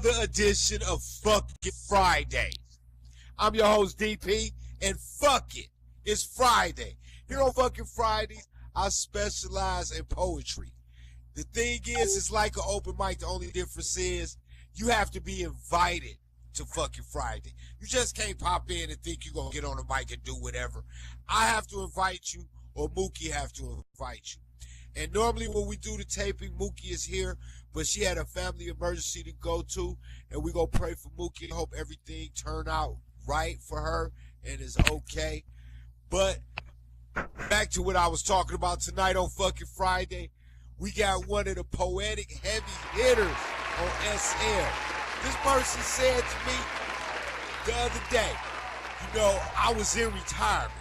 another edition of Fucking Fridays. I'm your host, DP, and fuck it, it's Friday. Here on Fucking Fridays, I specialize in poetry. The thing is, it's like an open mic. The only difference is you have to be invited to Fucking Friday. You just can't pop in and think you're going to get on the mic and do whatever. I have to invite you, or Mookie have to invite you. And normally when we do the taping, Mookie is here, but she had a family emergency to go to, and we're going to pray for Mookie and hope everything turn out right for her and is okay. But back to what I was talking about tonight on Fucking Friday, we got one of the poetic heavy hitters on SL. This person said to me the other day, you know, I was in retirement.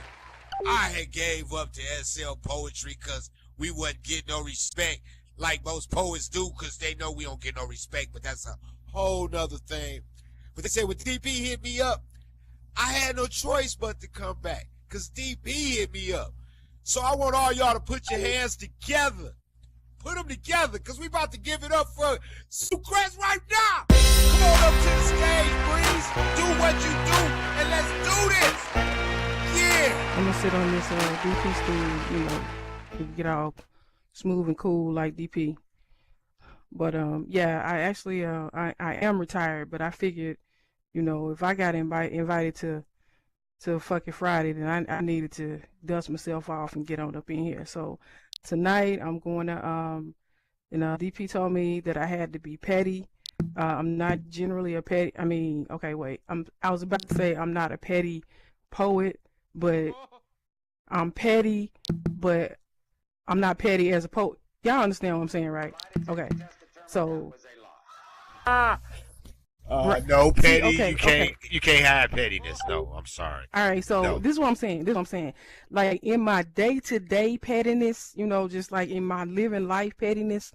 I had gave up to SL poetry because we wasn't getting no respect like most poets do, because they know we don't get no respect, but that's a whole nother thing. But they said when DP hit me up, I had no choice but to come back, because DP hit me up. So I want all y'all to put your hands together. Put them together, because we about to give it up for Sucrest right now. Come on up to the stage, Breeze. Do what you do, and let's do this. Yeah. I'm going to sit on this DP stool, you know, to get all smooth and cool like DP. But yeah, I actually I am retired, but I figured, you know, if I got invited to Fucking Friday, then I needed to dust myself off and get on up in here. So tonight I'm going to you know, DP told me that I had to be petty. I'm not generally a petty, I mean, okay, wait, I was about to say I'm not a petty poet, but I'm petty, but I'm not petty as a poet. Y'all understand what I'm saying, right? Okay. So right. No petty. See, okay, you can't have pettiness. No, I'm sorry. All right, so no. This is what I'm saying. Like in my day-to-day pettiness, you know, just like in my living life pettiness,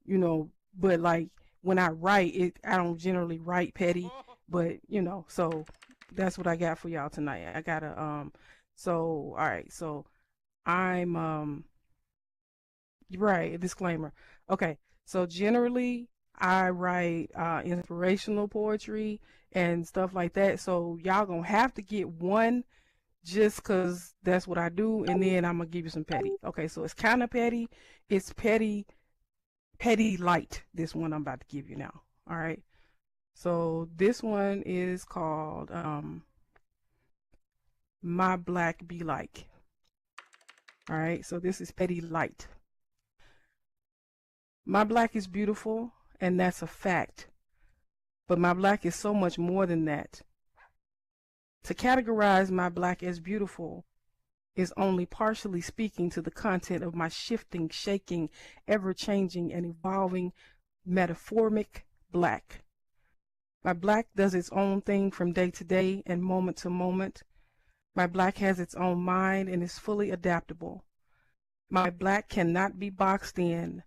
you know, but like when I write it, I don't generally write petty, but you know, so that's what I got for y'all tonight. I got a so all right, so I'm right, disclaimer. Okay, so generally I write inspirational poetry and stuff like that. So y'all gonna have to get one just because that's what I do, and then I'm gonna give you some petty. Okay, so it's kind of petty. It's petty light. This one I'm about to give you now. All right. So this one is called My Black Be Like. All right. So this is petty light. My black is beautiful, and that's a fact. But my black is so much more than that. To categorize my black as beautiful is only partially speaking to the content of my shifting, shaking, ever-changing, and evolving metaphoric black. My black does its own thing from day to day and moment to moment. My black has its own mind and is fully adaptable. My black cannot be boxed in.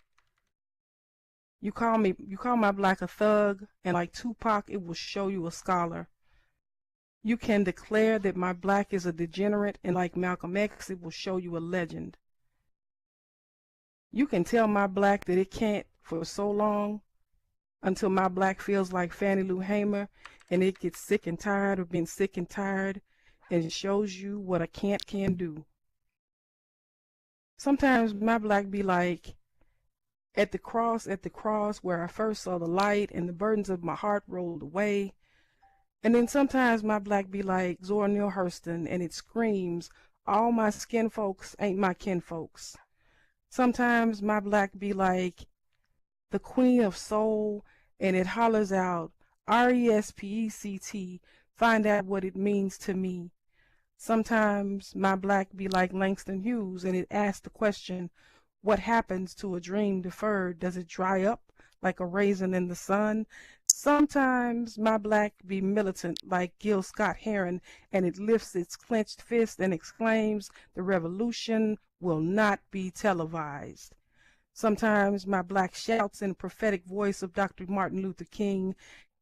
You call my black a thug, and like Tupac, it will show you a scholar. You can declare that my black is a degenerate, and like Malcolm X, it will show you a legend. You can tell my black that it can't for so long, until my black feels like Fannie Lou Hamer, and it gets sick and tired of being sick and tired, and it shows you what a can't can do. Sometimes my black be like, at the cross where I first saw the light and the burdens of my heart rolled away. And then sometimes my black be like Zora Neale Hurston, and it screams, all my skin folks ain't my kin folks. Sometimes my black be like the Queen of Soul, and it hollers out, RESPECT, find out what it means to me. Sometimes my black be like Langston Hughes, and it asks the question, what happens to a dream deferred? Does it dry up like a raisin in the sun? Sometimes my black be militant like Gil Scott-Heron, and it lifts its clenched fist and exclaims, the revolution will not be televised. Sometimes my black shouts in the prophetic voice of Dr. Martin Luther King,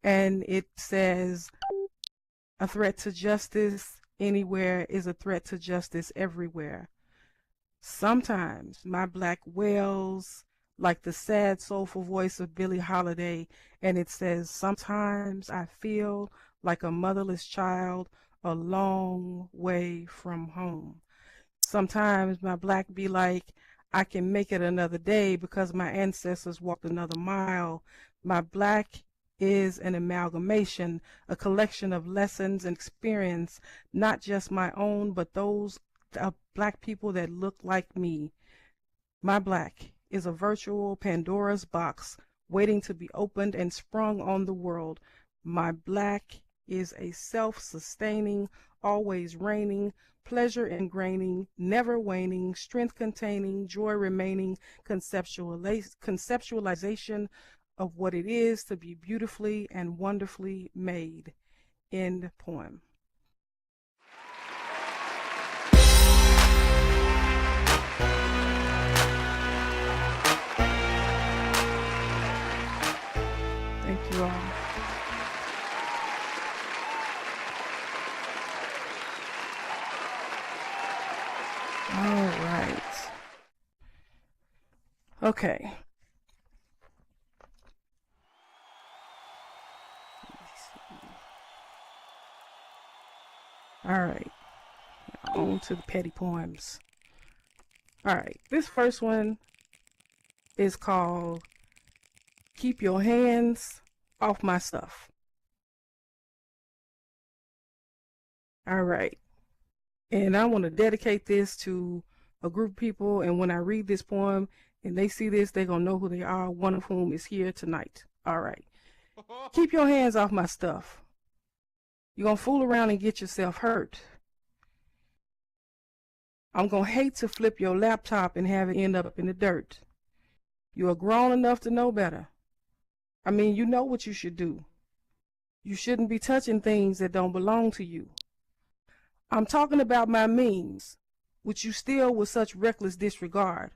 and it says, a threat to justice anywhere is a threat to justice everywhere. Sometimes my black wails like the sad, soulful voice of Billie Holiday, and it says, "Sometimes I feel like a motherless child a long way from home. Sometimes my black be like, I can make it another day because my ancestors walked another mile. My black is an amalgamation, a collection of lessons and experience, not just my own, but those of black people that look like me. My black is a virtual Pandora's box waiting to be opened and sprung on the world. My black is a self-sustaining, always reigning, pleasure ingraining, never waning, strength containing, joy remaining conceptualization of what it is to be beautifully and wonderfully made." End poem. Thank you all. All right. Okay. All right. On to the petty poems. All right. This first one is called "Keep Your Hands Off My Stuff." All right. And I want to dedicate this to a group of people, and when I read this poem and they see this, they're going to know who they are, one of whom is here tonight. All right. Keep your hands off my stuff. You're going to fool around and get yourself hurt. I'm going to hate to flip your laptop and have it end up in the dirt. You are grown enough to know better. I mean, you know what you should do. You shouldn't be touching things that don't belong to you. I'm talking about my means, which you steal with such reckless disregard.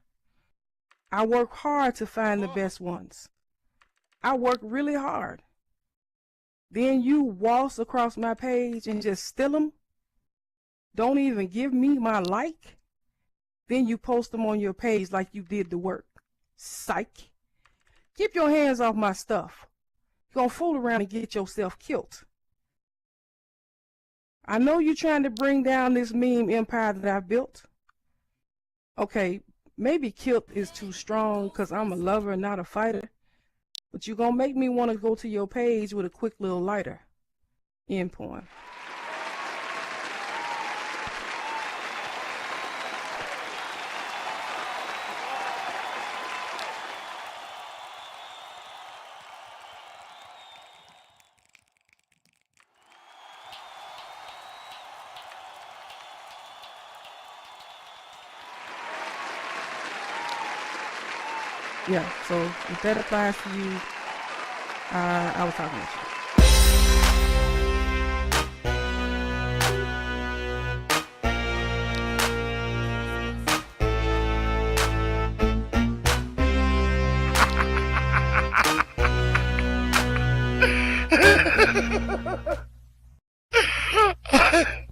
I work hard to find the best ones. I work really hard. Then you waltz across my page and just steal them? Don't even give me my like? Then you post them on your page like you did the work. Psych. Keep your hands off my stuff. You're gonna fool around and get yourself killed. I know you're trying to bring down this meme empire that I've built. Okay, maybe killed is too strong because I'm a lover, not a fighter. But you're gonna make me want to go to your page with a quick little lighter. End poem. Yeah, so if that applies to you, I was talking to you.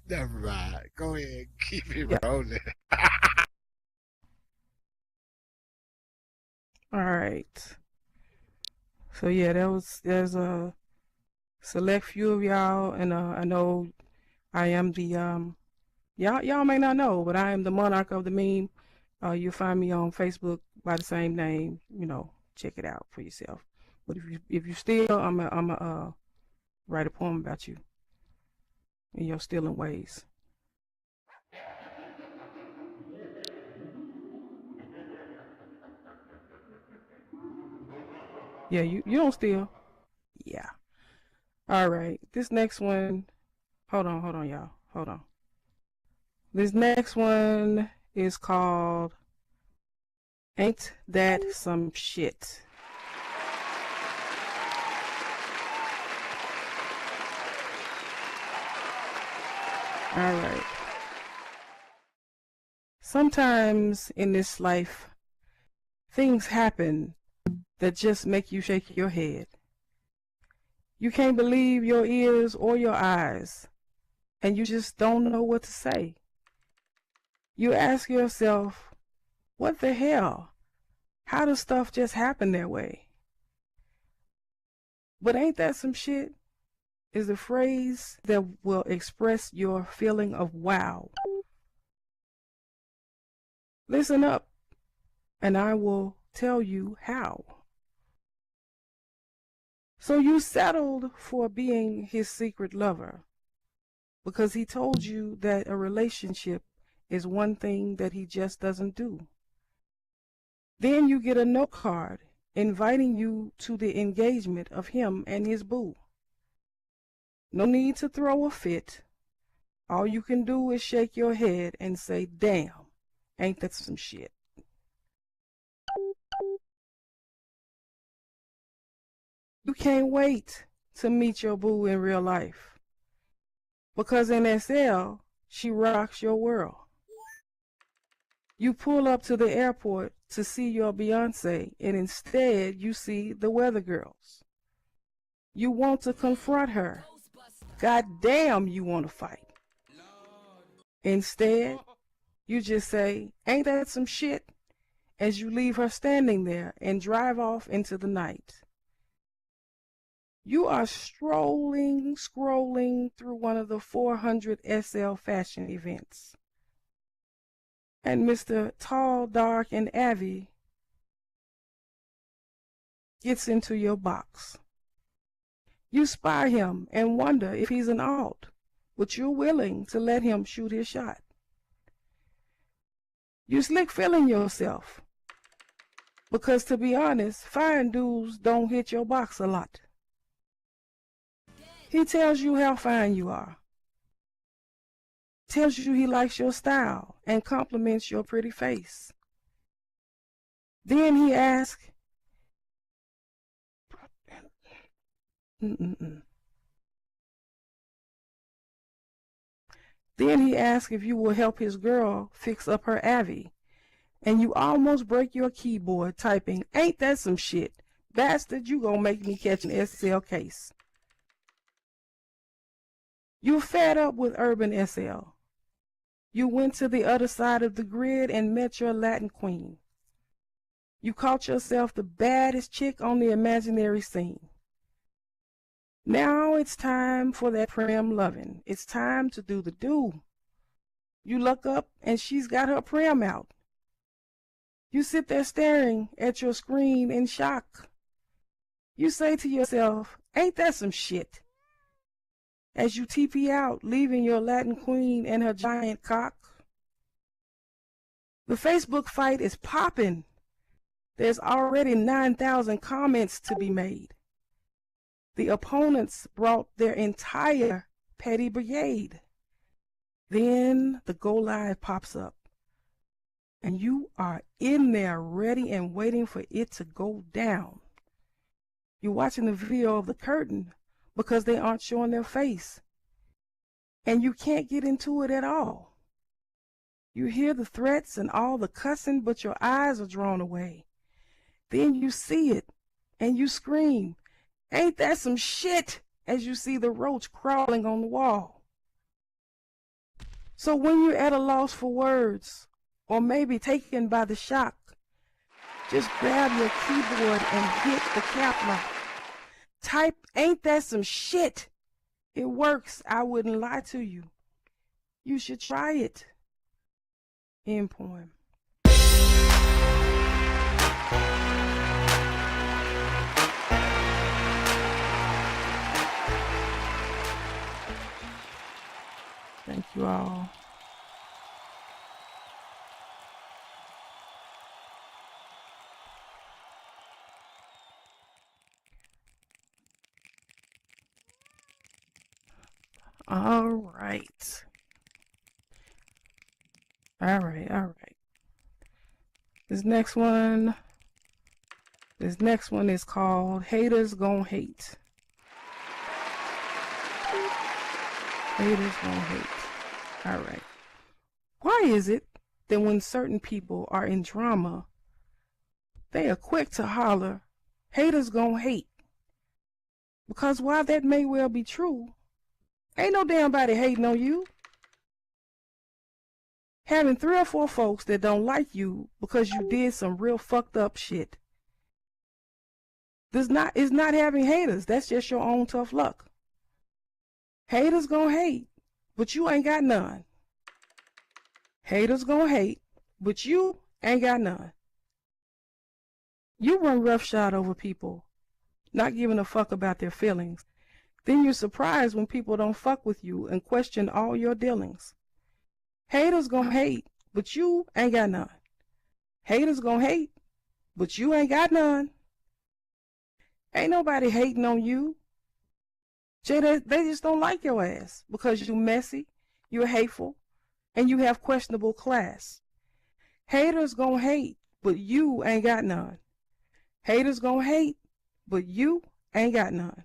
Never mind. Go ahead. Keep it rolling. All right. So yeah, there's a select few of y'all, and I know I am the y'all may not know, but I am the monarch of the meme. You'll find me on Facebook by the same name. You know, check it out for yourself. But if you steal, I'm a write a poem about you and your stealing ways. Yeah, you don't steal. Yeah. All right. This next one. Hold on, y'all. Hold on. This next one is called "Ain't That Some Shit." All right. Sometimes in this life, things happen that just make you shake your head. You can't believe your ears or your eyes, and you just don't know what to say. You ask yourself, what the hell? How does stuff just happen that way? But ain't that some shit? Is a phrase that will express your feeling of wow. Listen up, and I will tell you how. So you settled for being his secret lover because he told you that a relationship is one thing that he just doesn't do. Then you get a note card inviting you to the engagement of him and his boo. No need to throw a fit. All you can do is shake your head and say, damn, ain't that some shit? You can't wait to meet your boo in real life because in SL, she rocks your world. You pull up to the airport to see your Beyonce, and instead you see the Weather Girls. You want to confront her. God damn, you want to fight. Instead, you just say, ain't that some shit? As you leave her standing there and drive off into the night. You are scrolling through one of the 400 SL fashion events. And Mr. Tall, Dark, and Avi gets into your box. You spy him and wonder if he's an alt, but you're willing to let him shoot his shot. You slick feeling yourself, because to be honest, fine dudes don't hit your box a lot. He tells you how fine you are, tells you he likes your style, and compliments your pretty face. Then he asks, if you will help his girl fix up her Avi, and you almost break your keyboard typing, ain't that some shit? Bastard, you gonna make me catch an SL case. You fed up with urban SL. You went to the other side of the grid and met your Latin queen. You caught yourself the baddest chick on the imaginary scene. Now it's time for that prim loving. It's time to do the do. You look up and she's got her prim out. You sit there staring at your screen in shock. You say to yourself, ain't that some shit? As you TP out, leaving your Latin queen and her giant cock. The Facebook fight is popping. There's already 9,000 comments to be made. The opponents brought their entire petty brigade. Then the go live pops up, and you are in there ready and waiting for it to go down. You're watching the video of the curtain because they aren't showing their face, and you can't get into it at all. You hear the threats and all the cussing, but your eyes are drawn away. Then you see it, and you scream, ain't that some shit, as you see the roach crawling on the wall. So when you're at a loss for words, or maybe taken by the shock, just grab your keyboard and hit the cap lock. Type, ain't that some shit? It works, I wouldn't lie to you. You should try it. End poem. Thank you all. All right. This next one is called Haters Gon' Hate. Haters Gon' Hate. All right. Why is it that when certain people are in drama, they are quick to holler, haters gon' hate? Because while that may well be true, ain't no damn body hating on you. having 3 or 4 folks that don't like you because you did some real fucked up shit. It's not having haters. That's just your own tough luck. Haters gonna hate, but you ain't got none. Haters gonna hate, but you ain't got none. You run roughshod over people, not giving a fuck about their feelings. Then you're surprised when people don't fuck with you and question all your dealings. Haters gonna hate, but you ain't got none. Haters gonna hate, but you ain't got none. Ain't nobody hating on you. They just don't like your ass because you messy, you're hateful, and you have questionable class. Haters gonna hate, but you ain't got none. Haters gonna hate, but you ain't got none.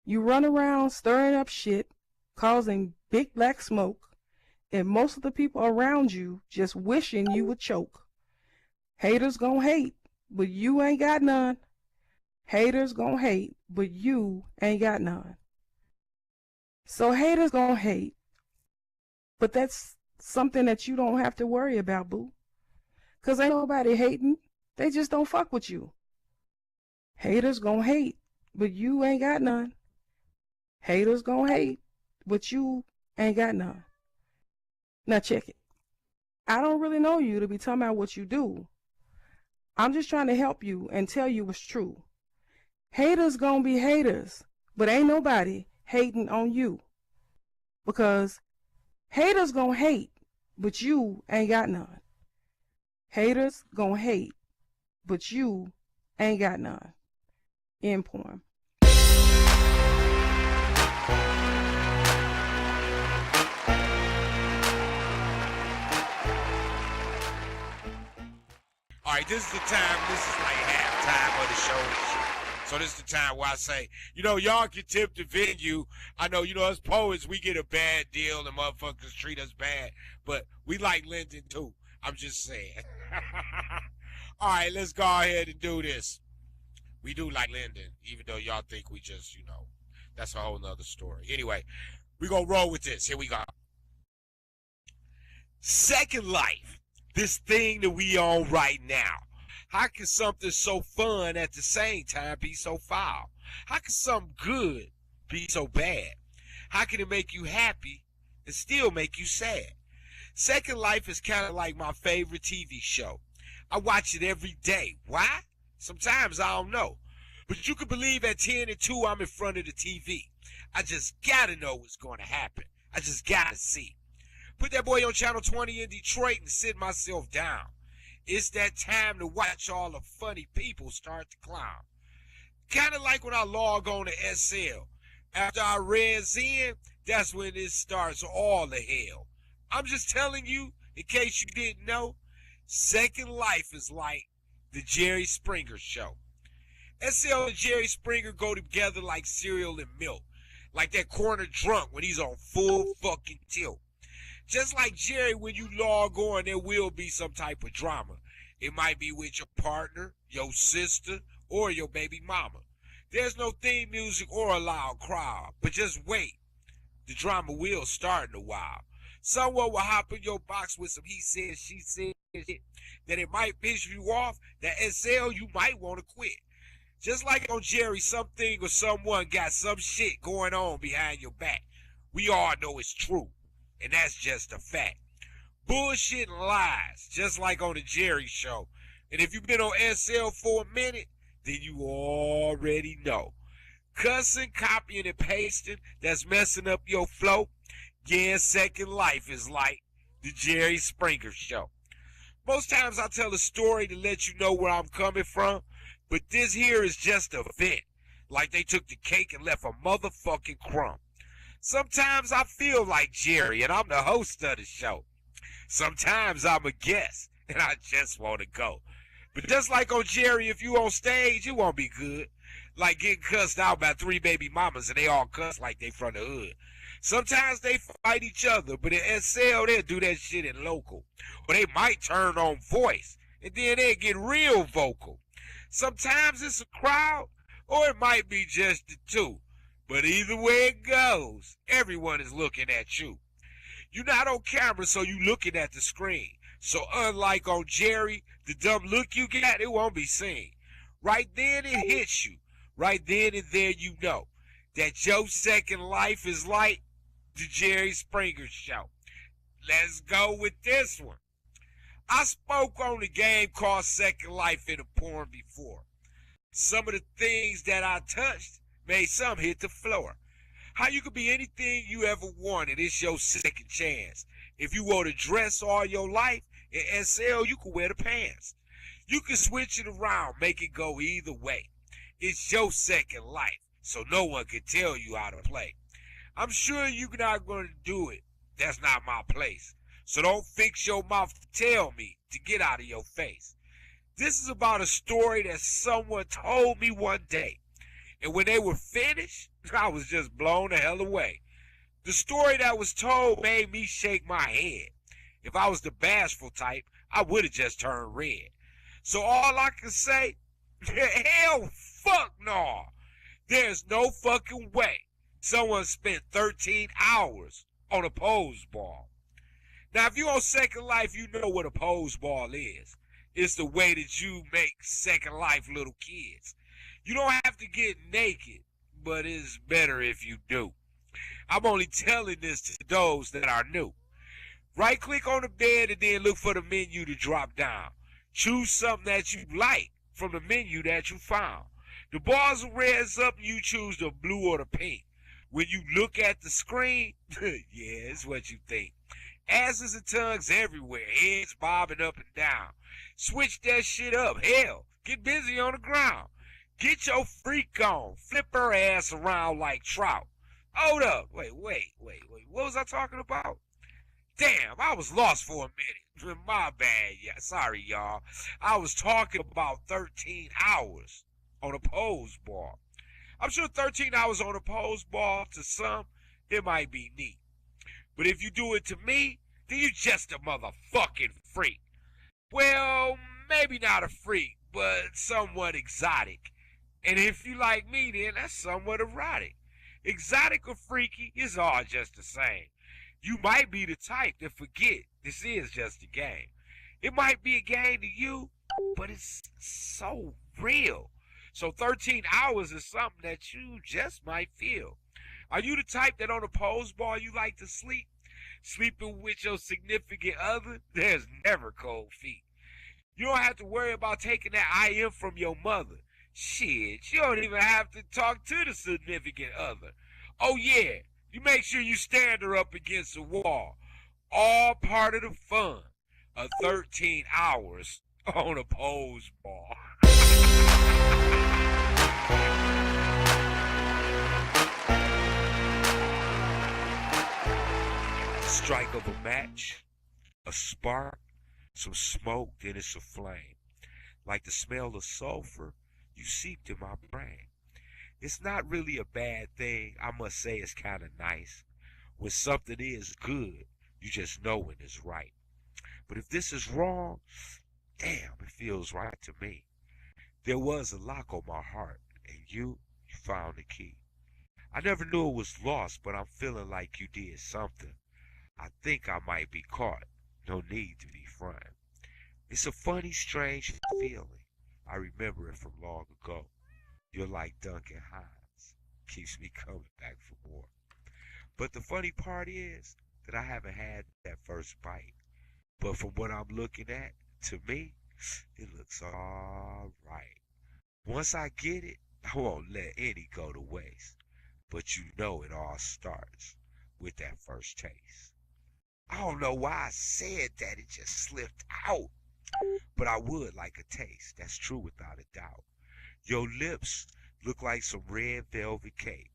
You run around stirring up shit, causing big black smoke, and most of the people around you just wishing you would choke. Haters gonna hate, but you ain't got none. Haters gonna hate, but you ain't got none. So haters gonna hate, but that's something that you don't have to worry about, boo. 'Cause ain't nobody hating, they just don't fuck with you. Haters gonna hate, but you ain't got none. Haters gonna hate, but you ain't got none. Now check it. I don't really know you to be talking about what you do. I'm just trying to help you and tell you what's true. Haters gonna be haters, but ain't nobody hating on you. Because haters gonna hate, but you ain't got none. Haters gonna hate, but you ain't got none. End poem. All right, this is the time. This is like halftime of the show. So this is the time where I say, y'all can tip the venue. I know, us poets, we get a bad deal and motherfuckers treat us bad. But we like Linden too. I'm just saying. All right, let's go ahead and do this. We do like Linden, even though y'all think we just, that's a whole nother story. Anyway, we gonna roll with this. Here we go. Second Life. This thing that we on right now. How can something so fun at the same time be so foul? How can something good be so bad? How can it make you happy and still make you sad? Second Life is kind of like my favorite TV show. I watch it every day. Why? Sometimes I don't know. But you can believe at 10 and 2 I'm in front of the TV. I just gotta know what's going to happen. I just gotta see. Put that boy on Channel 20 in Detroit and sit myself down. It's that time to watch all the funny people start to clown. Kind of like when I log on to SL. After I res in, that's when it starts all the hell. I'm just telling you, in case you didn't know, Second Life is like the Jerry Springer Show. SL and Jerry Springer go together like cereal and milk. Like that corner drunk when he's on full fucking tilt. Just like Jerry, when you log on, there will be some type of drama. It might be with your partner, your sister, or your baby mama. There's no theme music or a loud crowd, but just wait. The drama will start in a while. Someone will hop in your box with some he said, she said shit that it might piss you off, that SL you might want to quit. Just like on Jerry, something or someone got some shit going on behind your back. We all know it's true. And that's just a fact. Bullshit and lies, just like on the Jerry Show. And if you've been on SL for a minute, then you already know. Cussing, copying, and pasting, that's messing up your flow. Yeah, Second Life is like the Jerry Springer Show. Most times I tell a story to let you know where I'm coming from, but this here is just a vent. Like they took the cake and left a motherfucking crumb. Sometimes I feel like Jerry, and I'm the host of the show. Sometimes I'm a guest, and I just want to go. But just like on Jerry, if you on stage, it won't be good. Like getting cussed out by 3 baby mamas, and they all cuss like they from the hood. Sometimes they fight each other, but in SL, they'll do that shit in local. Or they might turn on voice, and then they'll get real vocal. Sometimes it's a crowd, or it might be just the two. But either way it goes, everyone is looking at you. You're not on camera, so you looking at the screen. So unlike on Jerry, the dumb look you get, it won't be seen. Right then it hits you. Right then and there you know that your second life is like the Jerry Springer Show. Let's go with this one. I spoke on a game called Second Life in a porn before. Some of the things that I touched made some hit the floor. How you could be anything you ever wanted. It's your second chance. If you wore the dress all your life, in SL, you could wear the pants. You can switch it around, make it go either way. It's your second life, so no one can tell you how to play. I'm sure you're not going to do it. That's not my place. So don't fix your mouth to tell me to get out of your face. This is about a story that someone told me one day. And when they were finished, I was just blown the hell away. The story that was told made me shake my head. If I was the bashful type, I would have just turned red. So all I can say, hell fuck no. There's no fucking way someone spent 13 hours on a pose ball. Now, if you're on Second Life, you know what a pose ball is. It's the way that you make Second Life little kids. You don't have to get naked, but it's better if you do. I'm only telling this to those that are new. Right click on the bed and then look for the menu to drop down. Choose something that you like from the menu that you found. The bars will raise up and you choose the blue or the pink. When you look at the screen, yeah, it's what you think. Asses and tongues everywhere, heads bobbing up and down. Switch that shit up. Hell, get busy on the ground. Get your freak on. Flip her ass around like trout. Hold up. Wait. What was I talking about? Damn, I was lost for a minute. My bad. Yeah, sorry, y'all. I was talking about 13 hours on a pose ball. I'm sure 13 hours on a pose ball, to some, it might be neat. But if you do it to me, then you just a motherfucking freak. Well, maybe not a freak, but somewhat exotic. And if you like me, then that's somewhat erotic. Exotic or freaky is all just the same. You might be the type that forget this is just a game. It might be a game to you, but it's so real. So 13 hours is something that you just might feel. Are you the type that on a pose ball you like to sleep? Sleeping with your significant other? There's never cold feet. You don't have to worry about taking that IM from your mother. Shit, you don't even have to talk to the significant other. Oh yeah, you make sure you stand her up against the wall. All part of the fun of 13 hours on a pose ball. Strike of a match, a spark, some smoke, then it's a flame. Like the smell of sulfur, you seeped in my brain. It's not really a bad thing, I must say it's kind of nice. When something is good, you just know when it's right. But if this is wrong, damn, it feels right to me. There was a lock on my heart, and you found the key. I never knew it was lost, but I'm feeling like you did something. I think I might be caught. No need to be frank. It's a funny, strange feeling. I remember it from long ago. You're like Duncan Hines. Keeps me coming back for more. But the funny part is that I haven't had that first bite. But from what I'm looking at, to me, it looks alright. Once I get it, I won't let any go to waste. But you know it all starts with that first taste. I don't know why I said that, it just slipped out. But I would like a taste, that's true without a doubt. Your lips look like some red velvet cake.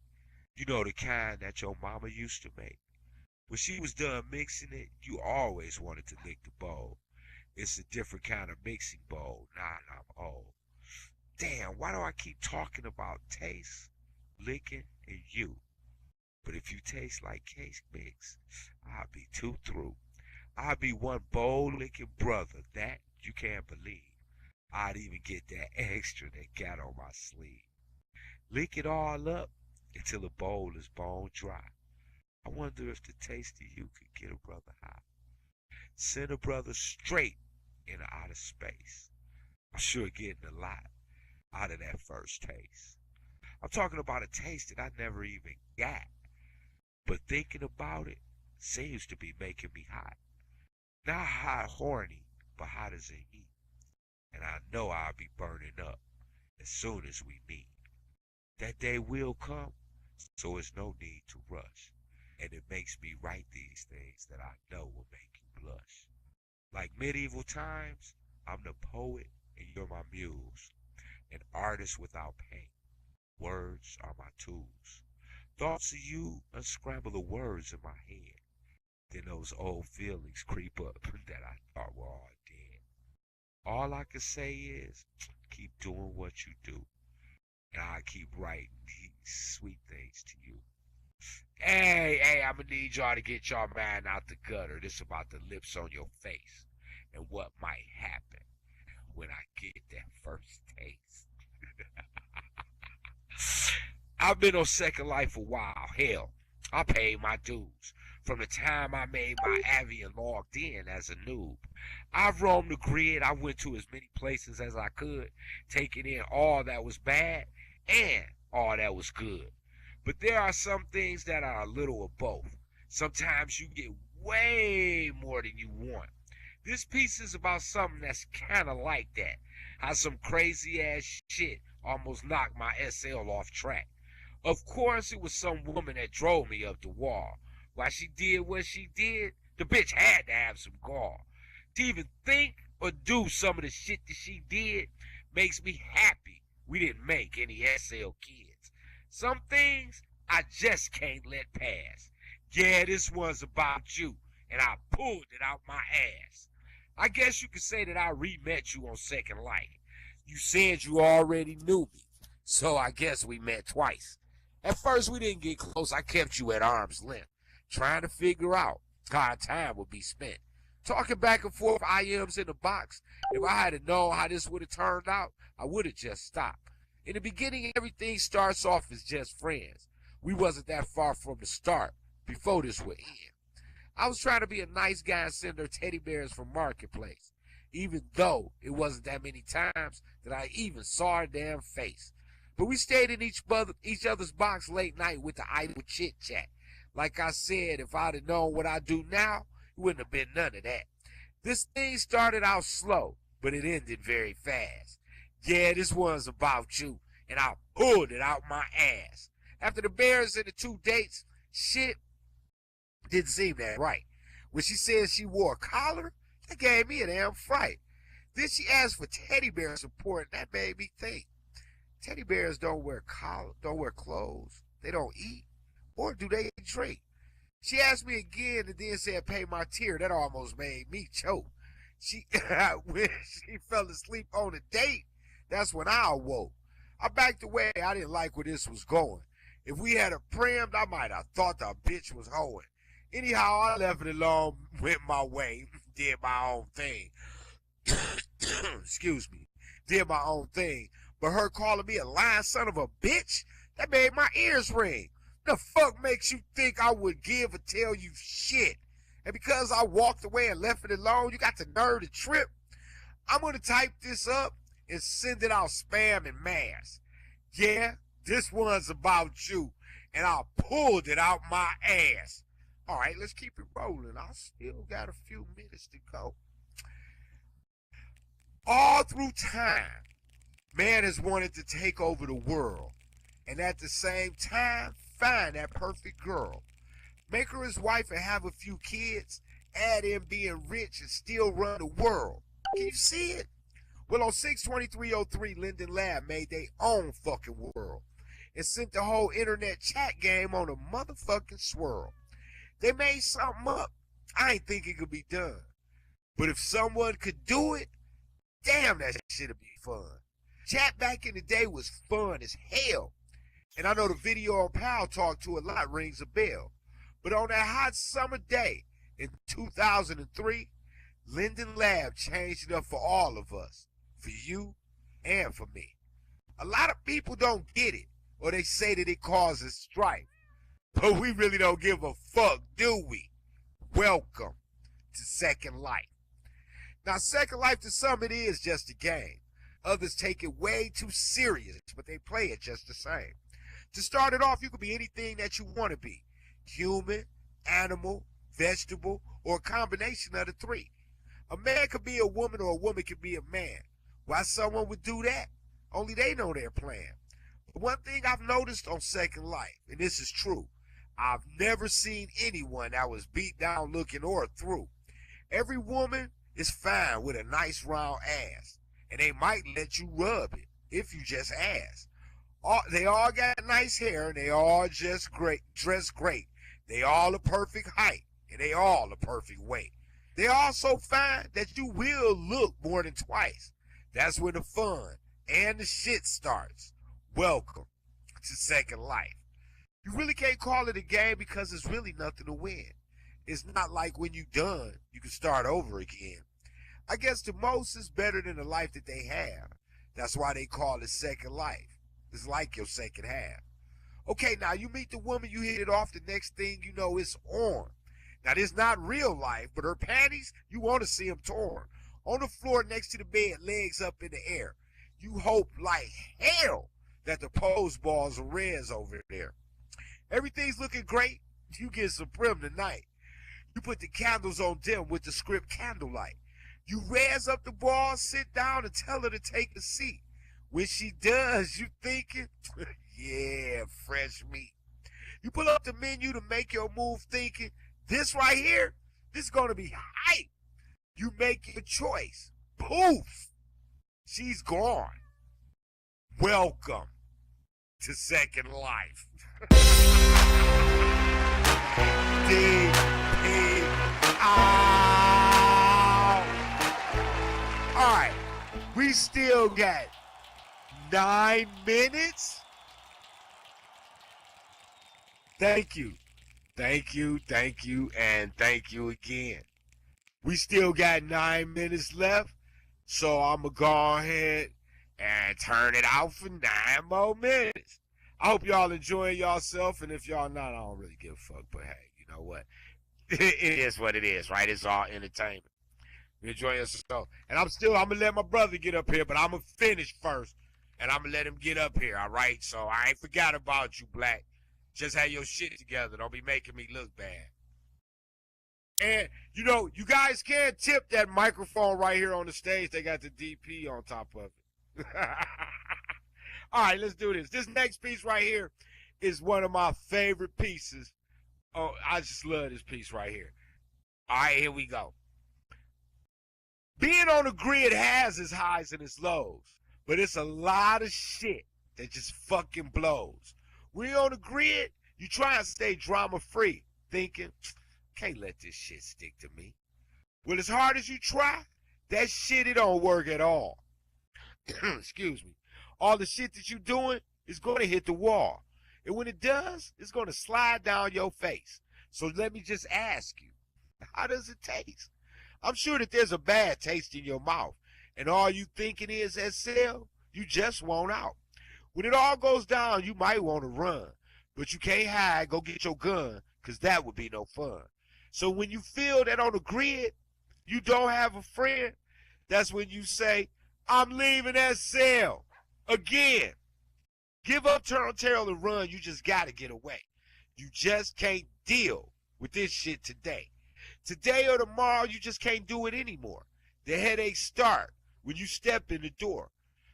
You know, the kind that your mama used to make. When she was done mixing it, you always wanted to lick the bowl. It's a different kind of mixing bowl, now that I'm old. Damn, why do I keep talking about taste, licking, and you? But if you taste like cake mix, I'll be too through. I'll be one bowl licking brother, that you can't believe. I'd even get that extra that got on my sleeve. Lick it all up until the bowl is bone dry. I wonder if the taste of you could get a brother high. Send a brother straight into outer space. I'm sure getting a lot out of that first taste. I'm talking about a taste that I never even got. But thinking about it seems to be making me hot. Not hot horny, but hot as a heat. And I know I'll be burning up as soon as we meet. That day will come, so it's no need to rush. And it makes me write these things that I know will make you blush. Like medieval times, I'm the poet and you're my muse. An artist without paint. Words are my tools. Thoughts of you unscramble the words in my head. Then those old feelings creep up that I thought were all dead. All I can say is, keep doing what you do. And I keep writing these sweet things to you. Hey, I'ma need y'all to get y'all mind out the gutter. This about the lips on your face. And what might happen when I get that first taste. I've been on Second Life a while. Hell, I paid my dues. From the time I made my Avi and logged in as a noob. I've roamed the grid. I went to as many places as I could, taking in all that was bad and all that was good. But there are some things that are a little of both. Sometimes you get way more than you want. This piece is about something that's kind of like that. How some crazy ass shit almost knocked my SL off track. Of course, it was some woman that drove me up the wall. Why she did what she did, the bitch had to have some gall. To even think or do some of the shit that she did makes me happy we didn't make any SL kids. Some things I just can't let pass. Yeah, this one's about you, and I pulled it out my ass. I guess you could say that I re-met you on Second Life. You said you already knew me, so I guess we met twice. At first we didn't get close. I kept you at arm's length, trying to figure out how our time would be spent. Talking back and forth IMs in the box. If I had known how this would have turned out, I would have just stopped. In the beginning, everything starts off as just friends. We wasn't that far from the start, before this would end. I was trying to be a nice guy and send her teddy bears from Marketplace, even though it wasn't that many times that I even saw her damn face. But we stayed in each other's box late night with the idle chit-chat. Like I said, if I'd have known what I do now, it wouldn't have been none of that. This thing started out slow, but it ended very fast. Yeah, this one's about you, and I pulled it out my ass. After the bears and the 2 dates, shit didn't seem that right. When she said she wore a collar, that gave me a damn fright. Then she asked for teddy bear support, and that made me think. Teddy bears don't wear clothes, they don't eat, or do they drink? She asked me again and then said pay my tier. That almost made me choke. When she fell asleep on the date, that's when I awoke. I backed away. I didn't like where this was going. If we had a primmed, I might have thought the bitch was hoeing. Anyhow, I left it alone, went my way, did my own thing. Excuse me. Did my own thing. But her calling me a lying son of a bitch, that made my ears ring. The fuck makes you think I would give or tell you shit? And because I walked away and left it alone, you got the nerve to trip? I'm going to type this up and send it out spam and mass. Yeah, this one's about you, and I pulled it out my ass. All right, let's keep it rolling. I still got a few minutes to go. All through time, man has wanted to take over the world, and at the same time, find that perfect girl. Make her his wife and have a few kids, add in being rich and still run the world. Can you see it? Well, on 6/23/03, Linden Lab made their own fucking world and sent the whole internet chat game on a motherfucking swirl. They made something up. I ain't think it could be done. But if someone could do it, damn, that shit'd be fun. Chat back in the day was fun as hell. And I know the video on Pal Talk to a lot rings a bell. But on that hot summer day in 2003, Linden Lab changed it up for all of us. For you and for me. A lot of people don't get it, or they say that it causes strife. But we really don't give a fuck, do we? Welcome to Second Life. Now, Second Life to some it is just a game. Others take it way too serious, but they play it just the same. To start it off, you could be anything that you want to be. Human, animal, vegetable, or a combination of the three. A man could be a woman or a woman could be a man. Why someone would do that? Only they know their plan. But one thing I've noticed on Second Life, and this is true, I've never seen anyone that was beat down looking or through. Every woman is fine with a nice round ass, and they might let you rub it if you just ask. They all got nice hair, and they all just great, dress great. They all a perfect height, and they all a perfect weight. They all so fine that you will look more than twice. That's when the fun and the shit starts. Welcome to Second Life. You really can't call it a game because there's really nothing to win. It's not like when you done, you can start over again. I guess the most is better than the life that they have. That's why they call it Second Life. It's like your second half. Okay, now you meet the woman, you hit it off, the next thing you know, it's on. Now, this not real life, but her panties, you want to see them torn. On the floor next to the bed, legs up in the air. You hope like hell that the pose balls are reds over there. Everything's looking great. You get some prim tonight. You put the candles on dim with the script candlelight. You raise up the balls, sit down, and tell her to take a seat. When she does, you thinking, yeah, fresh meat. You pull up the menu to make your move thinking, this right here, this is going to be hype. You make your choice. Poof. She's gone. Welcome to Second Life. DP out. All right, we still got 9 minutes. Thank you, and thank you again. We still got 9 minutes left, so I'm going to go ahead and turn it out for 9 more minutes. I hope y'all enjoying yourself, and if y'all not, I don't really give a fuck, but hey, you know what? It is what it is, right? It's all entertainment. Enjoy yourself. And I'm going to let my brother get up here, but I'm going to finish first, and I'm going to let him get up here, all right? So I ain't forgot about you, Black. Just have your shit together. Don't be making me look bad. And, you know, you guys can tip that microphone right here on the stage. They got the DP on top of it. All right, let's do this. This next piece right here is one of my favorite pieces. Oh, I just love this piece right here. All right, here we go. Being on the grid has its highs and its lows, but it's a lot of shit that just fucking blows. When you're on the grid, you try and stay drama-free, thinking, can't let this shit stick to me. Well, as hard as you try, that shit, it don't work at all. Excuse me. All the shit that you're doing is going to hit the wall. And when it does, it's going to slide down your face. So let me just ask you, how does it taste? I'm sure that there's a bad taste in your mouth. And all you thinking is that cell, you just want out. When it all goes down, you might want to run. But you can't hide, go get your gun, because that would be no fun. So when you feel that on the grid, you don't have a friend, that's when you say, I'm leaving that cell. Again. Give up, turn tail, and run. You just got to get away. You just can't deal with this shit today. Today or tomorrow, you just can't do it anymore. The headaches start when you step in the door.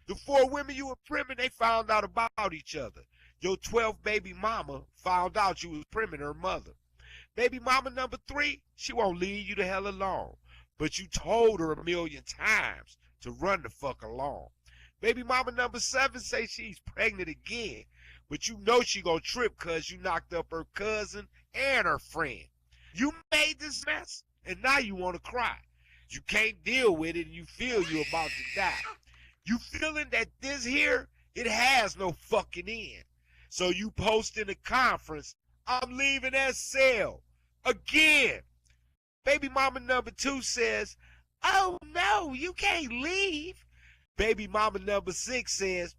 The 4 women you were primming, they found out about each other. Your 12th baby mama found out you was primming her mother. Baby mama number 3, she won't leave you the hell alone. But you told her a million times to run the fuck along. Baby mama number 7 say she's pregnant again. But you know she gonna trip cause you knocked up her cousin and her friend. You made this mess and now you wanna cry. You can't deal with it and you feel you about to die. You feeling that this here, it has no fucking end. So you post in a conference, I'm leaving that cell. Again. Baby mama number 2 says, oh no, you can't leave. Baby mama number 6 says,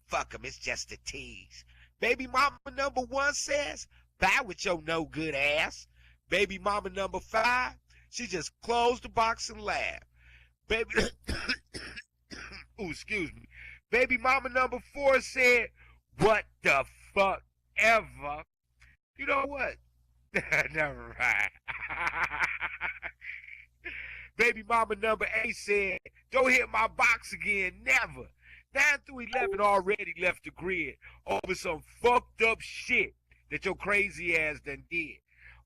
fuck him, it's just a tease. Baby mama number 1 says, Bye with your no good ass. Baby mama number 5, she just closed the box and laughed. Baby, ooh, excuse me. Baby mama number 4 said, what the fuck ever? You know what? Never mind. Baby mama number 8 said, don't hit my box again, never. 9 through 11 already left the grid over some fucked up shit that your crazy ass done did.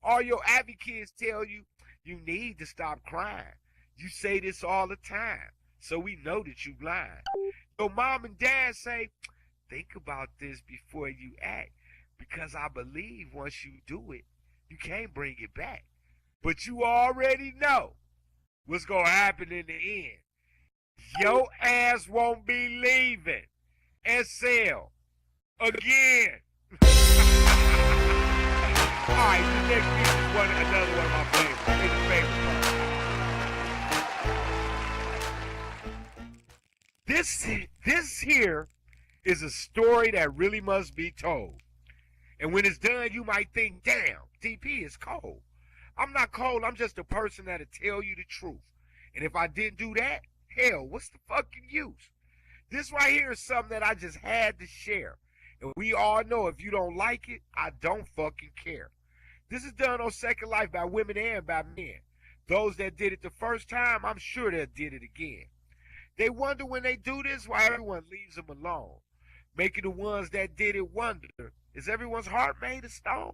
All your Abby kids tell you, you need to stop crying. You say this all the time, so we know that you lying. Your mom and dad say, think about this before you act, because I believe once you do it, you can't bring it back. But you already know what's going to happen in the end. Your ass won't be leaving SL again. Alright, the next piece is another one of my favorites. It's a favorite part. This here is a story that really must be told. And when it's done, you might think, damn, DP is cold. I'm not cold, I'm just a person that'll tell you the truth. And if I didn't do that, hell, what's the fucking use? This right here is something that I just had to share. And we all know if you don't like it, I don't fucking care. This is done on Second Life by women and by men. Those that did it the first time, I'm sure they'll did it again. They wonder when they do this why everyone leaves them alone. Making the ones that did it wonder, is everyone's heart made of stone?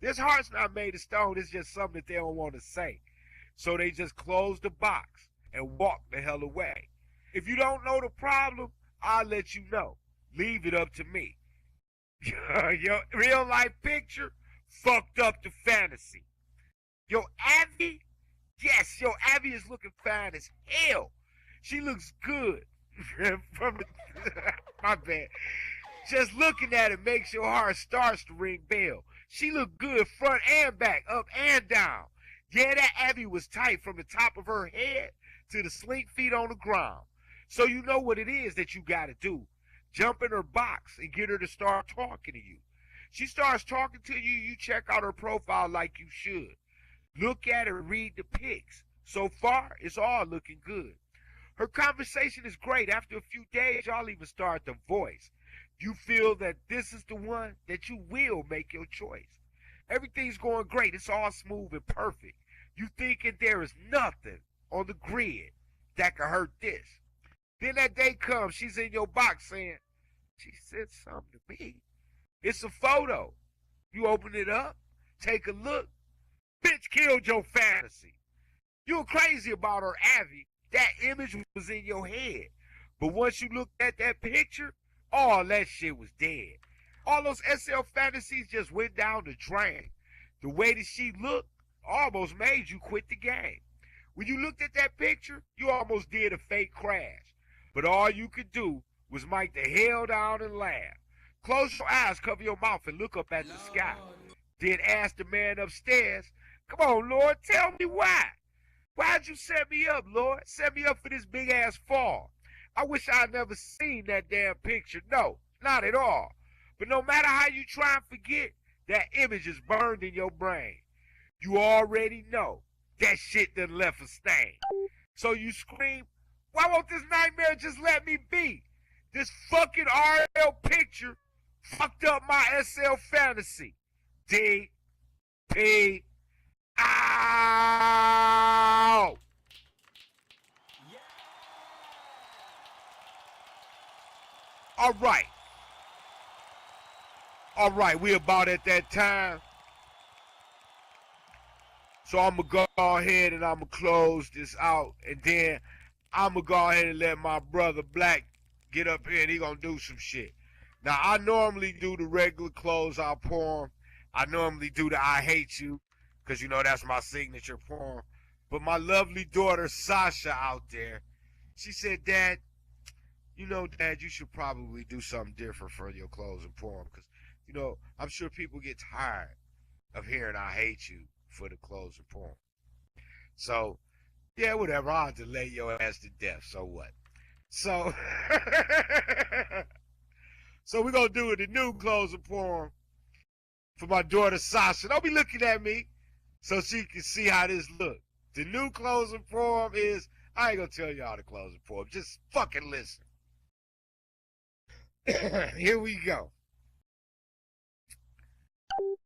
This heart's not made of stone, it's just something that they don't want to say. So they just close the box and walk the hell away. If you don't know the problem, I'll let you know. Leave it up to me. Your real life picture fucked up the fantasy. Yo, Abby? Yes, yo, Abby is looking fine as hell. She looks good. From the, my bad. Just looking at it makes your heart starts to ring bell. She looked good front and back, up and down. Yeah, that Abby was tight from the top of her head to the slink feet on the ground. So you know what it is that you gotta do. Jump in her box and get her to start talking to you. She starts talking to you, you check out her profile like you should. Look at her, read the pics. So far, it's all looking good. Her conversation is great. After a few days, y'all even start to voice. You feel that this is the one that you will make your choice. Everything's going great. It's all smooth and perfect. You thinking there is nothing on the grid that can hurt this. Then that day comes, she's in your box saying, she said something to me. It's a photo. You open it up, take a look. Bitch killed your fantasy. You were crazy about her, Abby. That image was in your head. But once you looked at that picture, all that shit was dead. All those SL fantasies just went down the drain. The way that she looked almost made you quit the game. When you looked at that picture, you almost did a fake crash. But all you could do was mic the hell down and laugh. Close your eyes, cover your mouth, and look up at the sky. Then ask the man upstairs, come on, Lord, tell me why. Why'd you set me up, Lord? Set me up for this big-ass fall. I wish I'd never seen that damn picture. No, not at all. But no matter how you try and forget, that image is burned in your brain. You already know that shit done left a stain. So you scream, why won't this nightmare just let me be? This fucking RL picture fucked up my SL fantasy. DP. Ow! All right. All right, we about at that time. So I'm going to go ahead and I'm going to close this out. And then I'm going to go ahead and let my brother Black get up here and he going to do some shit. Now, I normally do the regular closeout poem. I normally do the I Hate You, because, you know, that's my signature poem. But my lovely daughter, Sasha, out there, she said, Dad, you know, Dad, you should probably do something different for your closing poem, because, you know, I'm sure people get tired of hearing I Hate You for the closing poem. So, yeah, whatever, I'll delay your ass to death, so what? So, so we're going to do the new closing poem. for my daughter Sasha. Don't be looking at me so she can see how this look. The new closing poem is, I ain't gonna tell y'all the closing poem. Just fucking listen. Here we go.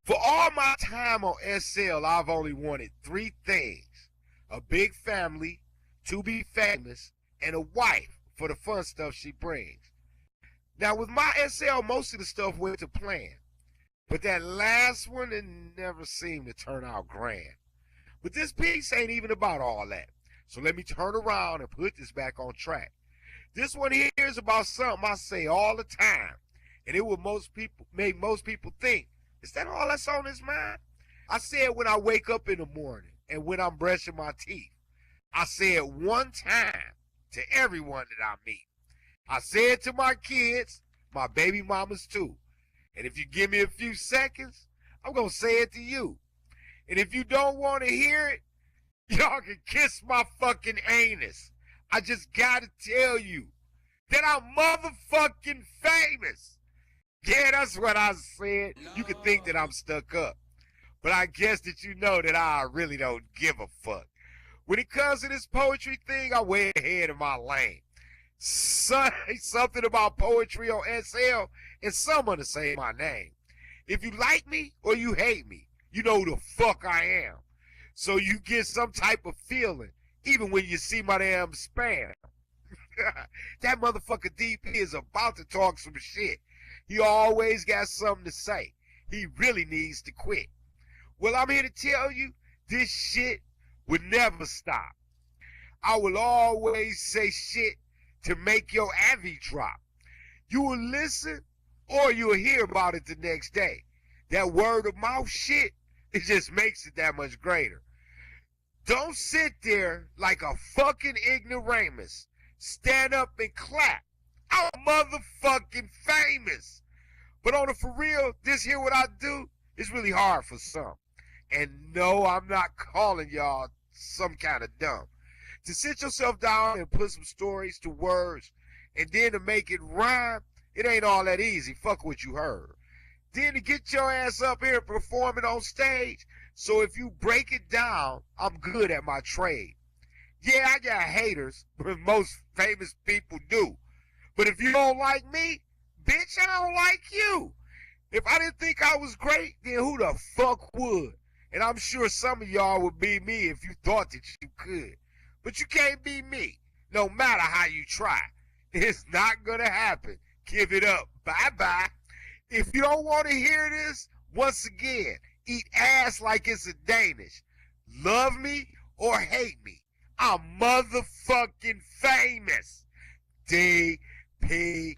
For all my time on SL, I've only wanted 3 things. A big family, to be famous, and a wife for the fun stuff she brings. Now with my SL, most of the stuff went to plan. But that last one, it never seemed to turn out grand. But this piece ain't even about all that. So let me turn around and put this back on track. This one here is about something I say all the time. And it will make most people think, is that all that's on his mind? I say it when I wake up in the morning and when I'm brushing my teeth. I say it one time to everyone that I meet. I say it to my kids, my baby mamas too. And if you give me a few seconds, I'm going to say it to you. And if you don't want to hear it, y'all can kiss my fucking anus. I just got to tell you that I'm motherfucking famous. Yeah, that's what I said. You can think that I'm stuck up. But I guess that you know that I really don't give a fuck. When it comes to this poetry thing, I'm way ahead of my lane. Something about poetry on SL, and someone to say my name. If you like me or you hate me, you know who the fuck I am. So you get some type of feeling, even when you see my damn spam. That motherfucker DP is about to talk some shit. He always got something to say. He really needs to quit. Well, I'm here to tell you, this shit would never stop. I will always say shit to make your avi drop. You will listen or you'll hear about it the next day. That word of mouth shit, it just makes it that much greater. Don't sit there like a fucking ignoramus. Stand up and clap. I'm motherfucking famous. But on the for real, this here what I do is really hard for some. And no, I'm not calling y'all some kind of dumb. To sit yourself down and put some stories to words and then to make it rhyme, it ain't all that easy. Fuck what you heard. Then to get your ass up here performing on stage. So if you break it down, I'm good at my trade. Yeah, I got haters, but most famous people do. But if you don't like me, bitch, I don't like you. If I didn't think I was great, then who the fuck would? And I'm sure some of y'all would be me if you thought that you could. But you can't be me, no matter how you try. It's not gonna happen. Give it up. Bye-bye. If you don't want to hear this, once again, eat ass like it's a Danish. Love me or hate me. I'm motherfucking famous. DP.